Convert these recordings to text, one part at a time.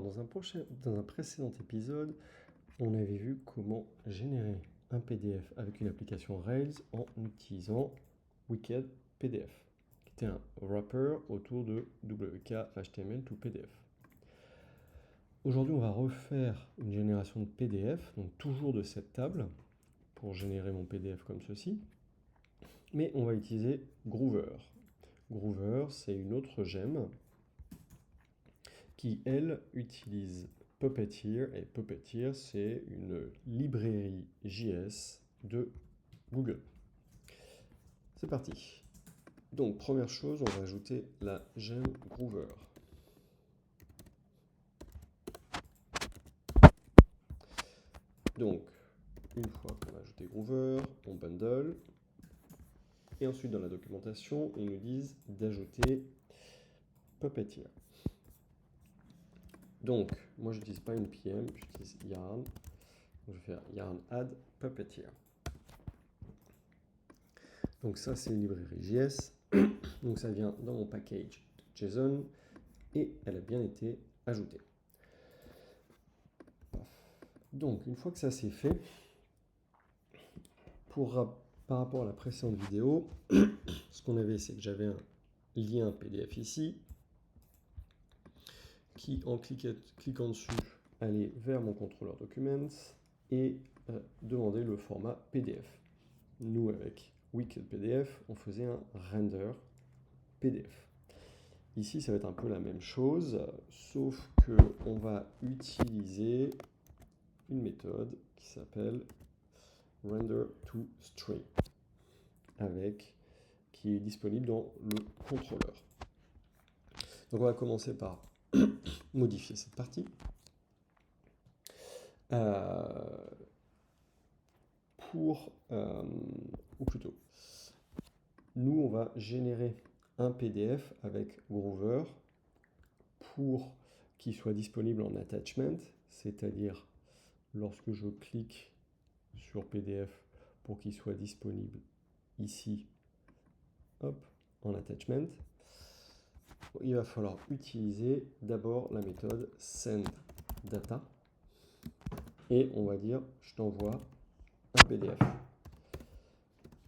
dans un précédent épisode, on avait vu comment générer un PDF avec une application Rails en utilisant Wicked PDF, qui était un wrapper autour de WK HTML to PDF. Aujourd'hui, on va refaire une génération de PDF, donc toujours de cette table, pour générer mon PDF comme ceci, mais on va utiliser Groover. Groover, c'est une autre gemme qui, elle, utilise Puppeteer, et Puppeteer, c'est une librairie JS de Google. C'est parti. Donc, première chose, on va ajouter la gemme Groover. Donc, une fois qu'on a ajouté Groover, on bundle. Et ensuite, dans la documentation, ils nous disent d'ajouter Puppeteer. Donc, moi, je n'utilise pas une PM, j'utilise Yarn. Donc, je vais faire Yarn add Puppeteer. Donc, ça, c'est une librairie JS. Donc, ça vient dans mon package JSON et elle a bien été ajoutée. Donc, une fois que ça c'est fait, par rapport à la précédente vidéo, ce qu'on avait, c'est que j'avais un lien PDF ici qui, en cliquant dessus, allait vers mon contrôleur Documents et demandait le format PDF. Nous, avec Wicked PDF, on faisait un render PDF. Ici, ça va être un peu la même chose, sauf qu'on va utiliser une méthode qui s'appelle render_to_string, qui est disponible dans le contrôleur. Donc on va commencer par modifier cette partie. Ou plutôt, nous on va générer un PDF avec Groover pour qu'il soit disponible en attachment, c'est-à-dire lorsque je clique sur PDF pour qu'il soit disponible ici, hop, en attachment, il va falloir utiliser d'abord la méthode sendData et on va dire je t'envoie un PDF.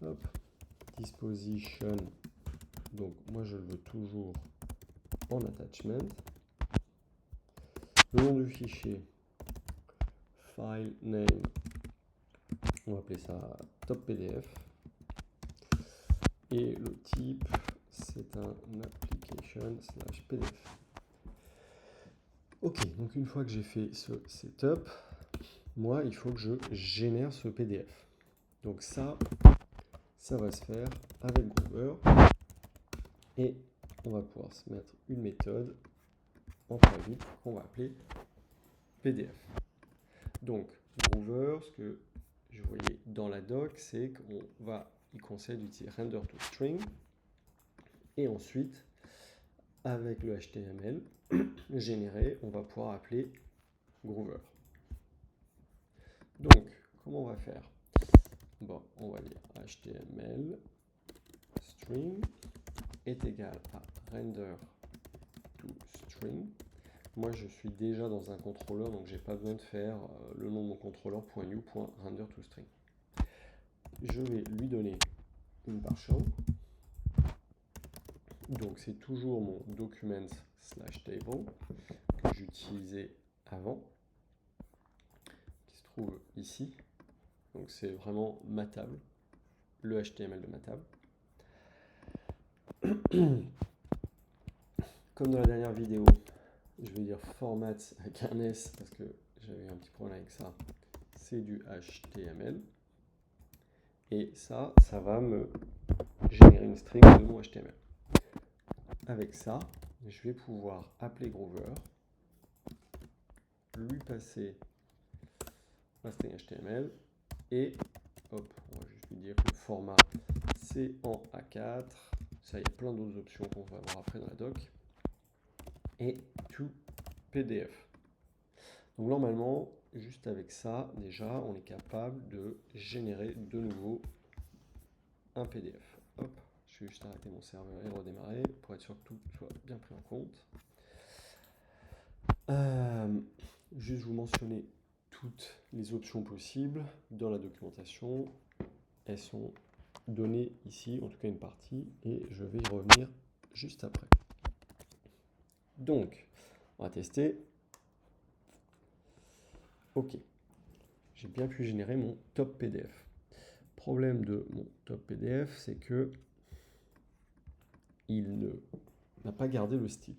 Hop, disposition, donc moi je le veux toujours en attachment. Le nom du fichier, file name, on va appeler ça top PDF. Et le type, c'est un application/PDF. Ok, donc une fois que j'ai fait ce setup, moi, il faut que je génère ce PDF. Donc ça va se faire avec Groover. Et on va pouvoir se mettre une méthode en private qu'on va appeler PDF. Donc, Groover, ce que je voyais dans la doc, c'est qu'il conseille d'utiliser render_to_string. Et ensuite, avec le HTML généré, on va pouvoir appeler Groover. Donc, comment on va faire? Bon, on va dire HTML string est égal à render_to_string. Moi, je suis déjà dans un contrôleur, donc je n'ai pas besoin de faire le nom de mon contrôleur .new.render_to_string. Je vais lui donner une partial. Donc, c'est toujours mon documents/table que j'utilisais avant, qui se trouve ici. Donc, c'est vraiment ma table, le HTML de ma table. Comme dans la dernière vidéo, je vais dire format avec un S parce que j'avais un petit problème avec ça. C'est du HTML. Et ça va me générer une string de mon HTML. Avec ça, je vais pouvoir appeler Groover, lui passer un string HTML et hop, on va juste lui dire que le format c'est en A4. Ça, il y a plein d'autres options qu'on va voir après dans la doc. Et to PDF. Donc normalement, juste avec ça, déjà, on est capable de générer de nouveau un PDF. Hop, je vais juste arrêter mon serveur et redémarrer pour être sûr que tout soit bien pris en compte. Juste vous mentionner toutes les options possibles dans la documentation. Elles sont données ici, en tout cas une partie, et je vais y revenir juste après. Donc, on va tester. Ok, j'ai bien pu générer mon top PDF. Problème de mon top PDF, c'est que il n'a pas gardé le style.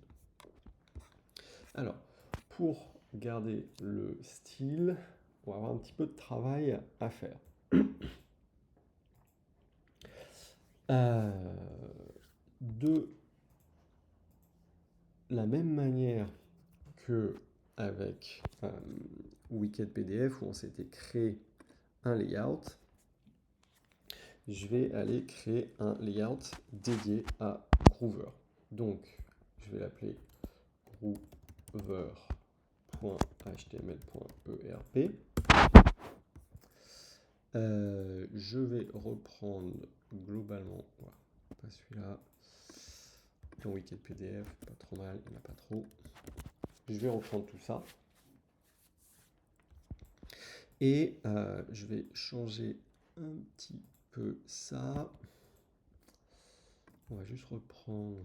Alors, pour garder le style, on va avoir un petit peu de travail à faire. De la même manière que avec Wicked PDF où on s'était créé un layout, je vais aller créer un layout dédié à Groover. Donc, je vais l'appeler groover.html.erp. Je vais reprendre globalement, voilà, pas celui-là, dans Wicked PDF, pas trop mal, il n'y en a pas trop. Je vais reprendre tout ça. Et je vais changer un petit peu ça. On va juste reprendre.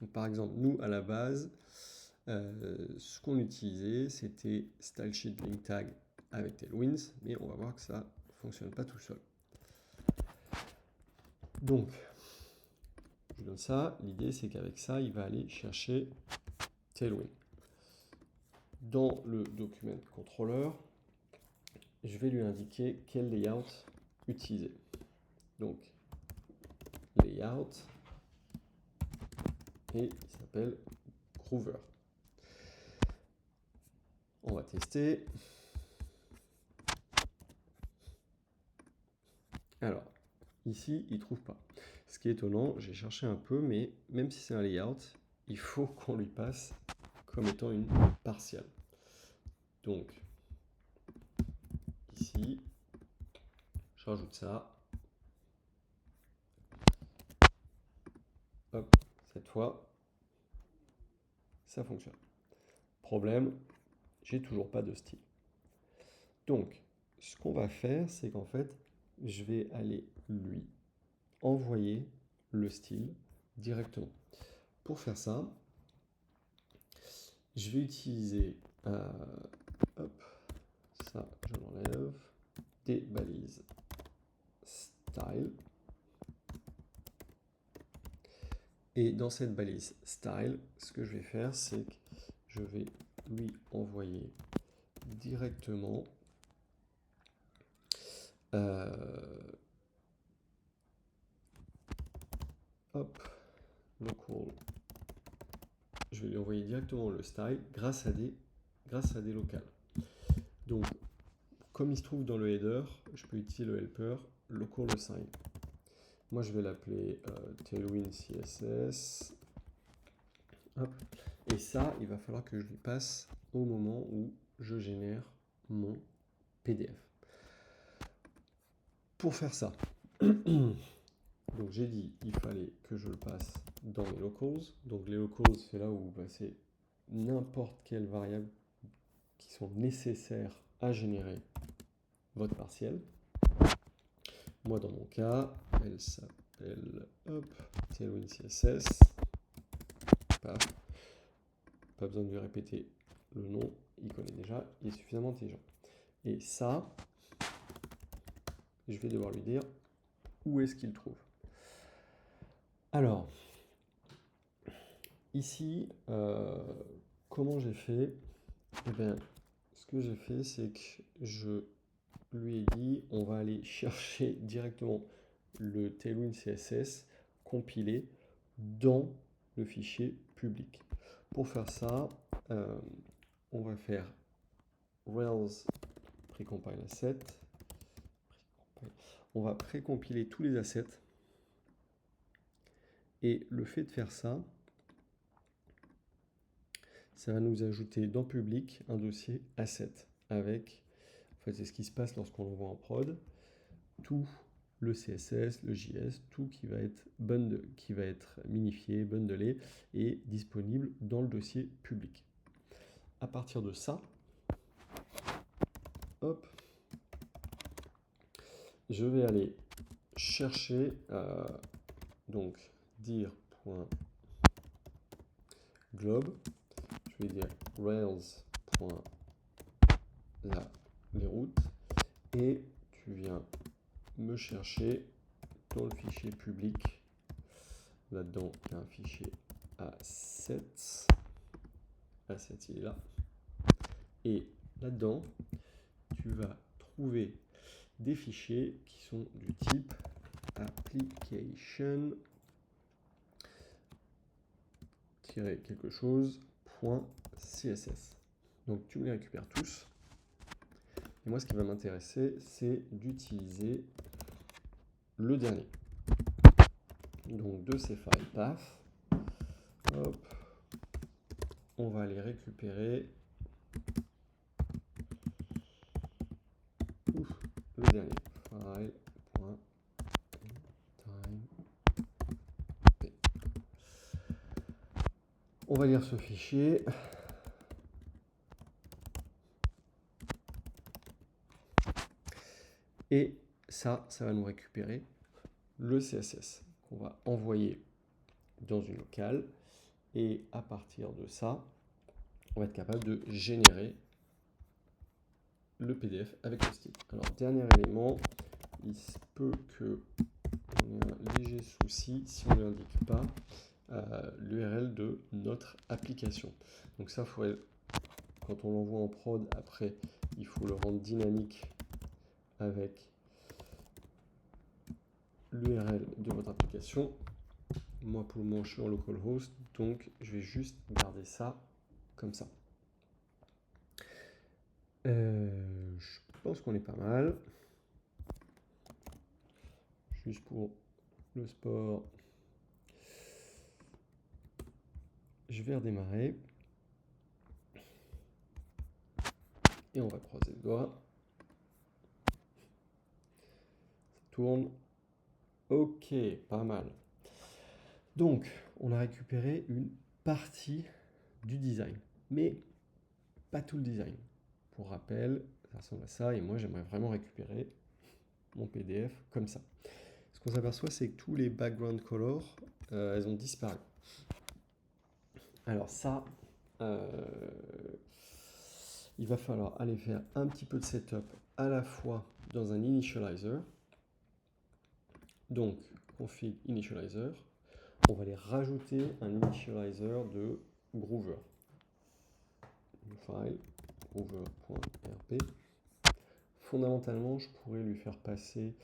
Donc, par exemple, nous, à la base, ce qu'on utilisait, c'était StyleSheet Link Tag avec Tailwinds, mais on va voir que ça ne fonctionne pas tout seul. Donc, je donne ça. L'idée, c'est qu'avec ça, il va aller chercher Tailwind. Dans le document controller, je vais lui indiquer quel layout utiliser. Donc, layout, et il s'appelle Groover. On va tester. Alors, ici, il ne trouve pas. Ce qui est étonnant, j'ai cherché un peu, mais même si c'est un layout, il faut qu'on lui passe comme étant une partielle. Donc, ici, je rajoute ça. Hop, cette fois, ça fonctionne. Problème, j'ai toujours pas de style. Donc, ce qu'on va faire, c'est qu'en fait, je vais aller lui envoyer le style directement. Pour faire ça, je vais utiliser, hop, ça je l'enlève, des balises style. Et dans cette balise style, ce que je vais faire, c'est que je vais lui envoyer directement hop, local. Je vais lui envoyer directement le style grâce à des locales. Donc, comme il se trouve dans le header, je peux utiliser le helper local assign. Moi, je vais l'appeler Tailwind CSS. Hop. Et ça, il va falloir que je lui passe au moment où je génère mon PDF. Pour faire ça, donc j'ai dit il fallait que je le passe dans mes locals. Donc les locals, c'est là où vous passez n'importe quelle variable qui sont nécessaires à générer votre partiel. Moi, dans mon cas, elle s'appelle Tailwind CSS. Paf. Pas besoin de lui répéter le nom, il connaît déjà, il est suffisamment intelligent. Et ça, je vais devoir lui dire où est-ce qu'il trouve. Alors, ici, comment j'ai fait? Eh bien, ce que j'ai fait, c'est que je lui ai dit, on va aller chercher directement le Tailwind CSS compilé dans le fichier public. Pour faire ça, on va faire Rails precompile asset. On va précompiler tous les assets. Et le fait de faire ça, ça va nous ajouter dans public un dossier asset avec, en fait c'est ce qui se passe lorsqu'on l'envoie en prod, tout le CSS, le JS, tout qui va être minifié, bundlé et disponible dans le dossier public. À partir de ça, hop, je vais aller chercher donc dir.globe, je vais dire rails.les routes et tu viens me chercher dans le fichier public. Là-dedans, il y a un fichier A7. A7, il est là. Et là-dedans, tu vas trouver des fichiers qui sont du type application quelque chose .css. Donc tu me les récupères tous. Et moi, ce qui va m'intéresser, c'est d'utiliser le dernier. Donc de ces files path, hop, on va aller récupérer le dernier. File.time. On va lire ce fichier. Et ça va nous récupérer le CSS qu'on va envoyer dans une locale. Et à partir de ça, on va être capable de générer le PDF avec le style. Alors, dernier élément, il se peut qu'on ait un léger souci si on ne l'indique pas l'URL de notre application. Donc ça, quand on l'envoie en prod, après, il faut le rendre dynamique avec l'URL de votre application. Moi, pour le moment, je suis en localhost, donc je vais juste garder ça comme ça. Je pense qu'on est pas mal. Juste pour le sport, je vais redémarrer. Et on va croiser le doigt. Ça tourne. Ok, pas mal. Donc, on a récupéré une partie du design, mais pas tout le design. Pour rappel, ça ressemble à ça, et moi j'aimerais vraiment récupérer mon PDF comme ça. Ce qu'on s'aperçoit, c'est que tous les background colors, elles ont disparu. Alors ça, il va falloir aller faire un petit peu de setup à la fois dans un initializer. Donc, config initializer. On va aller rajouter un initializer de Groover. File, groover.rp. Fondamentalement, je pourrais lui faire passer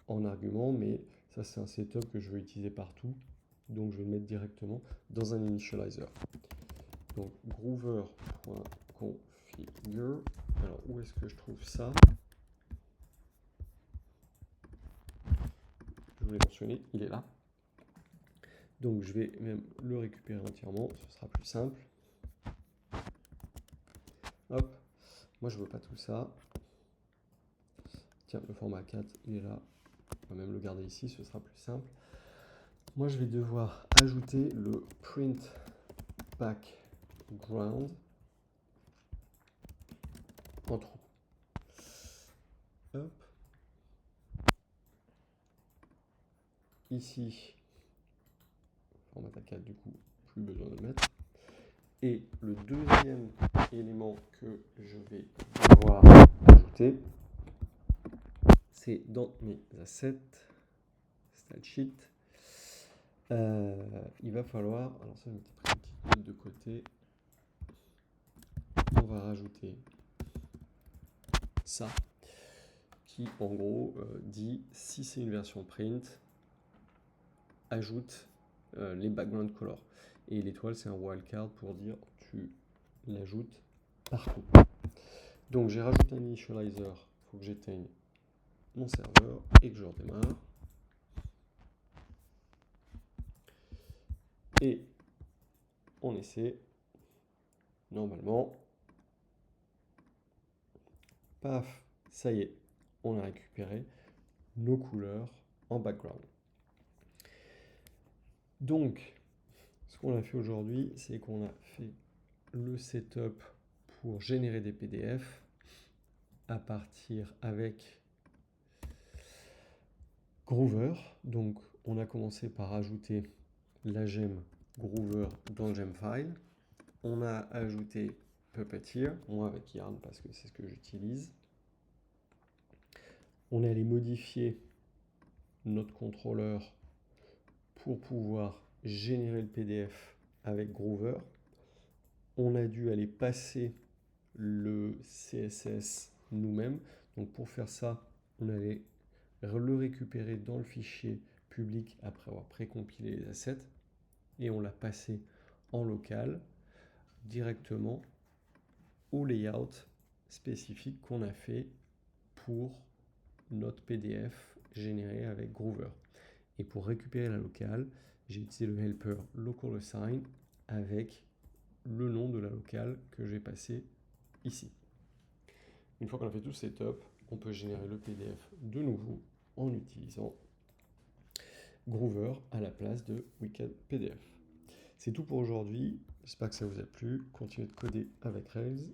en argument, mais ça c'est un setup que je veux utiliser partout. Donc je vais le mettre directement dans un initializer. Donc groover.configure. Alors où est-ce que je trouve ça? Je voulais mentionner, il est là. Donc je vais même le récupérer entièrement, ce sera plus simple. Hop, moi je veux pas tout ça. Tiens, le format 4, il est là. On va même le garder ici, ce sera plus simple. Moi je vais devoir ajouter le print background en trou. Hop. Ici, format A4 du coup, plus besoin de le mettre. Et le deuxième élément que je vais devoir ajouter, c'est dans mes assets, style sheet. Il va falloir, alors ça, je m'étais pris une petite note de côté. On va rajouter ça, qui en gros dit si c'est une version print, ajoute les background colors. Et l'étoile, c'est un wildcard pour dire tu l'ajoutes partout. Donc j'ai rajouté un initializer, il faut que j'éteigne mon serveur et que je redémarre. Et on essaie, normalement, paf, ça y est, on a récupéré nos couleurs en background. Donc, ce qu'on a fait aujourd'hui, c'est qu'on a fait le setup pour générer des PDF à partir avec Groover. Donc, on a commencé par ajouter la gemme Groover dans le Gemfile. On a ajouté Puppeteer, moi avec Yarn parce que c'est ce que j'utilise. On est allé modifier notre contrôleur pour pouvoir générer le PDF avec Groover. On a dû aller passer le CSS nous-mêmes. Donc pour faire ça, on allait le récupérer dans le fichier public après avoir précompilé les assets et on l'a passé en local directement au layout spécifique qu'on a fait pour notre PDF généré avec Groover. Et pour récupérer la locale, j'ai utilisé le helper local assign avec le nom de la locale que j'ai passé ici. Une fois qu'on a fait tout ce setup, on peut générer le PDF de nouveau en utilisant Groover à la place de Wicked PDF. C'est tout pour aujourd'hui. J'espère que ça vous a plu. Continuez de coder avec Rails